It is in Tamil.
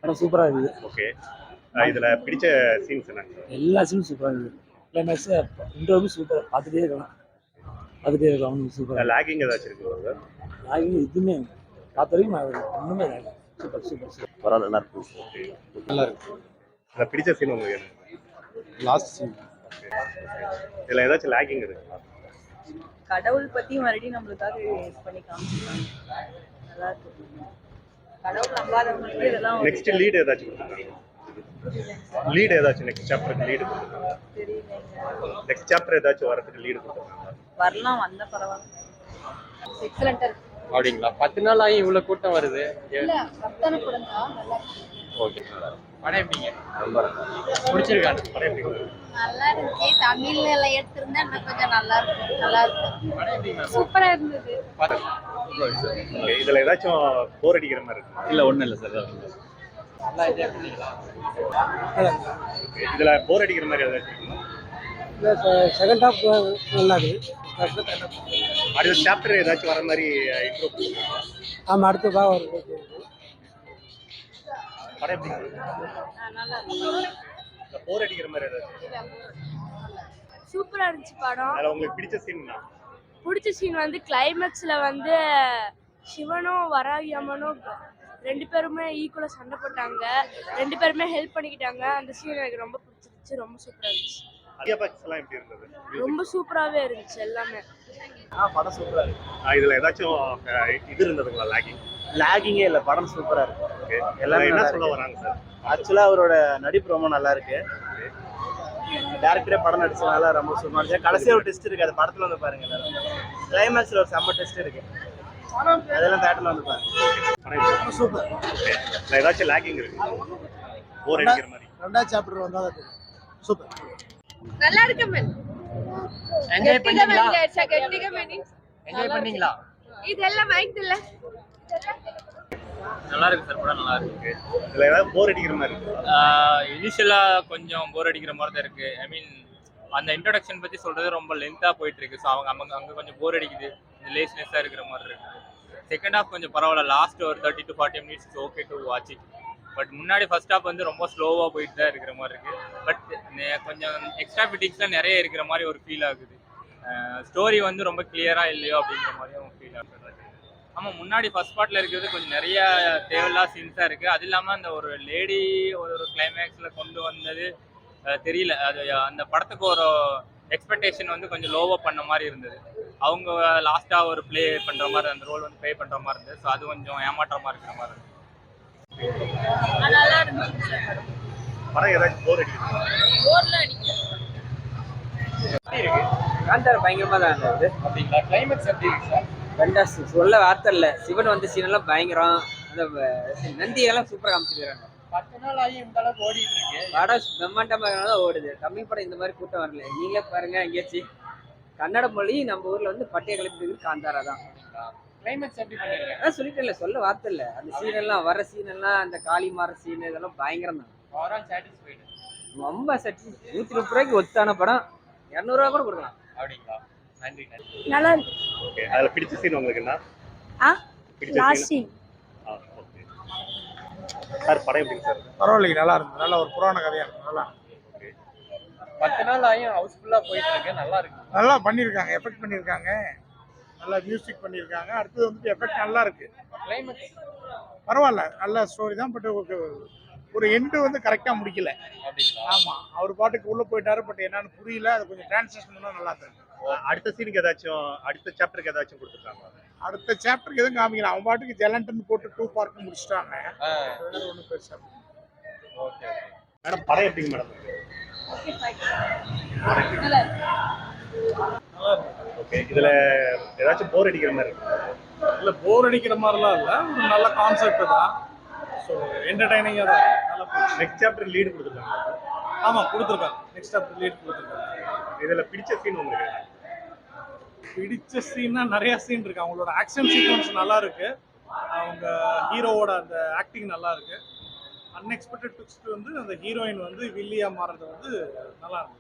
படம் சூப்பராக இருக்குது. ஓகே. இதில் பிடிச்ச சீன்ஸ் என்ன? எல்லா சீனும் சூப்பராக இருக்குது. கிளைமேக்ஸ் இன்டர்வியூ சூப்பர், பார்த்துட்டே இருக்கலாம் சூப்பராக. லாகிங் ஏதாச்சும் இருக்குங்களா? லாகிங் எதுவுமே பார்த்த வரைக்கும் ஒன்றுமே லாகிங். Super super super. பரவாயில்ல, நல்லா இருக்கு. ஓகே, நல்லா இருக்கு. இதில் பிடிச்ச சீன் உங்களுக்கு என்ன? Last scene. இதில் ஏதாச்சும் லாகிங் இருக்குங்களா? கடவுள் பத்தி மறுபடியும் நம்மளுக்காக யூஸ் பண்ணி காமிச்சிருக்காங்க. நல்லா இருக்கு. கடவுள் நம்பாதவங்களுக்கு இதெல்லாம் நெக்ஸ்ட் லீடு ஏதாச்சும் கொடுத்துருக்காங்க? லீடு ஏதாச்சும் நெக்ஸ்ட் சாப்டருக்கு லீடு கொடுத்துருக்காங்க? தெரியல. நெக்ஸ்ட் சாப்டர் ஏதாச்சும் வரதுக்கு லீடு கொடுத்துருக்காங்க? வரலாம், வந்த பரவாயில்ல. எக்ஸலண்டா இருக்கு. அப்படிங்களா? 10 நாள் ஆகி இவ்வளவு கூட்டம் வருது. இல்ல ரத்தன படம் தான், நல்லா இருக்கு. ஓகே. படம் எப்படிங்க? ரொம்ப பிடிச்சிருக்காங்க. படம் எப்படி? நல்லா இருந்துச்சு. தமிழ்ல எல்லாம் எடுத்திருந்தா இன்னும் கொஞ்சம் நல்லா இருக்கும். நல்லா இருக்கு. படம் எப்படிங்க? சூப்பரா இருந்தது. ஓகே. இதில் ஏதாச்சும் போர் அடிக்கிற மாதிரி இருக்கு? இல்ல, ஒண்ணும் இல்ல சார். நல்லா என்ஜாய் பண்ணீங்களா? ஓகே. இதில் போர் அடிக்கிற மாதிரி ஏதாச்சும் இருக்குங்களா? செகண்ட் ஹாஃப் நல்லா இருக்குது. அடுத்த சாப்டர் ஏதாச்சும் வர மாதிரி இன்ட்ரோ கொடுத்துருக்காங்க? ஆமாம், அடுத்ததாக வருது. படம் எப்படி? நல்லா இருக்கு. போர் அடிக்கிற மாதிரி ஏதாச்சும்? சூப்பரா இருந்துச்சு படம். அதில் உங்களுக்கு பிடிச்ச சீன் என்ன? பிடிச்ச சீன் வந்து கிளைமேக்ஸ்ல வந்து சிவனும் வராகி அம்மனும் 2 பேருமே ஈக்குவலா சண்டை போட்டாங்க. 2 பேருமே ஹெல்ப் பண்ணிக்கிட்டாங்க. அந்த சீன் எனக்கு ரொம்ப பிடிச்சிருந்துச்சு. ரொம்ப சூப்பரா இருந்துச்சு. விஎஃப்எக்ஸ் எல்லாம் எப்படி இருந்தது? ரொம்ப சூப்பராகவே இருந்துச்சு எல்லாமே. படம் சூப்பரா இருக்கு. இதில் ஏதாச்சும் இது இருந்ததுங்களா லாகிங்? லாகிங்கே இல்லை, படம் சூப்பரா இருக்கு. ஓகே. எல்லாமே என்ன நல்லா சொல்ல இருக்கு. வராங்க சார்? ஆக்சுவலா அவரோட நடிப்பு ரொம்ப நல்லா இருக்கு. டேரக்டரே படம் நடிச்சதுனால ரொம்ப சூப்பரா இருக்கு. கடைசியா ஒரு டெஸ்ட் இருக்கு, அது படத்துல வந்து பாருங்க. எல்லாரும் கிளைமேக்ஸ்ல ஒரு செம்ம டெஸ்ட் இருக்கு, அதெல்லாம் தேட்டர்ல வந்து பாருங்க. சூப்பர். ஓகே. இதில் ஏதாச்சும் லாகிங் இருக்கு? போர் அடிக்கிற மாதிரி? ரெண்டாவது சாப்டர் வந்தால் சூப்பர். நல்லா இருக்கு மேம். என்ஜாய் பண்ணீங்களா? என்ஜாய் பண்ணீங்களா? இதெல்லாம் மைண்ட் இல்ல. நல்லா இருக்கு சார். படம் நல்லா இருக்கு. இதில் ஏதாவது போர் அடிக்கிற மாதிரி இருக்குங்களா? இனிஷியலா கொஞ்சம் போர் அடிக்கிற மாதிரி தான் இருக்கு. ஐ மீன் அந்த இன்ட்ரோடக்ஷன் பத்தி சொல்றது ரொம்ப லென்த்தா போயிட்டு இருக்கு. ஸோ அங்க கொஞ்சம் போர் அடிக்குது, கொஞ்சம் லேஸ்னஸா இருக்கிற மாதிரி இருக்கு. செகண்ட் ஹாஃப் கொஞ்சம் பரவாயில்ல. லாஸ்ட் ஒரு 30 to 40 minutes it's okay to watch it. But முன்னாடி ஃபர்ஸ்ட் ஹாஃப் வந்து ரொம்ப ஸ்லோவா போயிட்டு தான் இருக்கிற மாதிரி இருக்கு. பட் கொஞ்சம் எக்ஸ்ட்ரா ஃபிட்டிங்ஸ்லாம் நிறைய இருக்கிற மாதிரி ஒரு ஃபீல் ஆகுது. ஸ்டோரி வந்து ரொம்ப கிளியரா இல்லையோ அப்படிங்கிற மாதிரியும் ஃபீல் ஆகுது. ஆமாம், முன்னாடி ஃபர்ஸ்ட் பார்ட்ல இருக்கிறது கொஞ்சம் நிறைய தேவையில்லா சீன்ஸாக இருக்கு. அது இல்லாமல் அந்த ஒரு லேடி ஒரு கிளைமேக்ஸில் கொண்டு வந்தது தெரியல. அது அந்த படத்துக்கு ஒரு எக்ஸ்பெக்டேஷன் வந்து கொஞ்சம் லோவாக பண்ண மாதிரி இருந்தது. அவங்க லாஸ்ட்டாக ஒரு ப்ளே பண்ணுற மாதிரி, அந்த ரோல் வந்து ப்ளே பண்ணுற மாதிரி இருந்தது. ஸோ அது கொஞ்சம் ஏமாற்றமாக இருக்கிற மாதிரி இருந்தது. நல்லா இருந்துச்சு. படம் ஏதாச்சும் போர் அடிக்குது? போர்லாம் அடிக்கல. காந்தார் பயங்கரமா தான் இருந்தது. அப்படிங்களா? கிளைமேக்ஸ் எப்படி இருக்கு சார்? ஃபண்டாஸ்டிக், சொல்ல வார்த்தை இல்லை. சிவன் வந்து சீனெல்லாம் பயங்கரம். அந்த நந்தியெல்லாம் சூப்பராக காமிச்சிக்கிறாங்க. 10 நாள் ஆகி இந்த அளவுக்கு ஓடிட்டு இருக்கு. படம் பிரம்மாண்டமாக தான் ஓடுது. தமிழ் படம் இந்த மாதிரி கூட்டம் வரல. நீங்களே பாருங்க, எங்கேயாச்சும் கன்னட மொழி நம்ம ஊர்ல வந்து பட்டைய கிளப்பிட்டு காந்தாரா தான். கிளைமேக்ஸ் எப்படி பண்ணிருக்கீங்க? அதான் சொல்லிட்டேன்ல, சொல்ல வார்த்தை இல்லை. அந்த சீனெல்லாம் வர சீனெல்லாம், அந்த காளிமார சீன் இதெல்லாம் பயங்கரம் தான். Overall satisfied. ரொம்ப சட்டி. 130 ரூபாய்க்கு ஒத்தான படம் 200 ரூபா கூட கொடுக்கலாம். அப்படிங்களா? நன்றி நன்றி. நல்லா இருக்கு. ஓகே. அதில் பிடிச்ச சீன் உங்களுக்கு என்ன? பிடிச்ச last scene? Scene okay sir. படம் எப்படிங்க சார்? பரவாயில்லைங்க, நல்லா இருந்தது. நல்ல ஒரு புராண கதையாக இருக்கும். நல்லா 10 நாள் ஆகியும் ஹவுஸ்ஃபுல்லாக போயிட்டு இருக்கு. நல்லா இருக்கு. நல்லா பண்ணியிருக்காங்க, எஃபெக்ட் பண்ணியிருக்காங்க, நல்லா மியூசிக் பண்ணியிருக்காங்க. அடுத்தது வந்துட்டு எஃபெக்ட் நல்லா இருக்கு. கிளைமேக்ஸ் பரவாயில்ல, நல்ல ஸ்டோரி தான். பட் ஒரு எண்டு வந்து கரெக்டாக முடிக்கல. அப்படிங்களா? ஆமாம், அவர் பாட்டுக்கு உள்ளே போயிட்டாரு. பட் என்னன்னு புரியல. அது கொஞ்சம் டிரான்ஸ்லேஷன் பண்ணால் நல்லா இருக்கும். அடுத்த சீனுக்கு ஏதாச்சும், அடுத்த சாப்டருக்கு ஏதாச்சும் கொடுத்துருக்காங்க? அடுத்த சாப்டருக்கு எதுவும் காமிக்கல. அவன் பாட்டுக்கு ஜெலண்டன் போட்டு 2 பார்ட் முடிச்சிட்டாங்க. ஒன்றும் பெருசா. ஓகே. மேடம், படம் எப்படிங்க மேடம்? நல்லா இருக்கு. ஓகே. இதில் ஏதாச்சும் போர் அடிக்கிற மாதிரி இருக்கு? இல்லை, போர் அடிக்கிற மாதிரிலாம் இல்லை. ஒரு நல்ல கான்செப்ட் தான். ஸோ என்டர்டைனிங்காக தான். நல்லா நெக்ஸ்ட் சாப்டர் லீடு கொடுத்துருக்காங்க? ஆமாம், கொடுத்துருக்காங்க. நெக்ஸ்ட் சாப்டர் லீட் கொடுத்துருக்காங்க. இதில் பிடிச்ச சீன் உங்களுக்கு என்ன? பிடிச்ச சீன்னா நிறைய சீன் இருக்கு. அவங்களோட ஆக்ஷன் சீக்வன்ஸ் நல்லா இருக்கு. அவங்க ஹீரோவோட அந்த ஆக்டிங் நல்லா இருக்கு. அன்எக்ஸ்பெக்டட் ட்விஸ்ட் வந்து அந்த ஹீரோயின் வந்து வில்லியா மாறுறது வந்து நல்லா இருக்கு.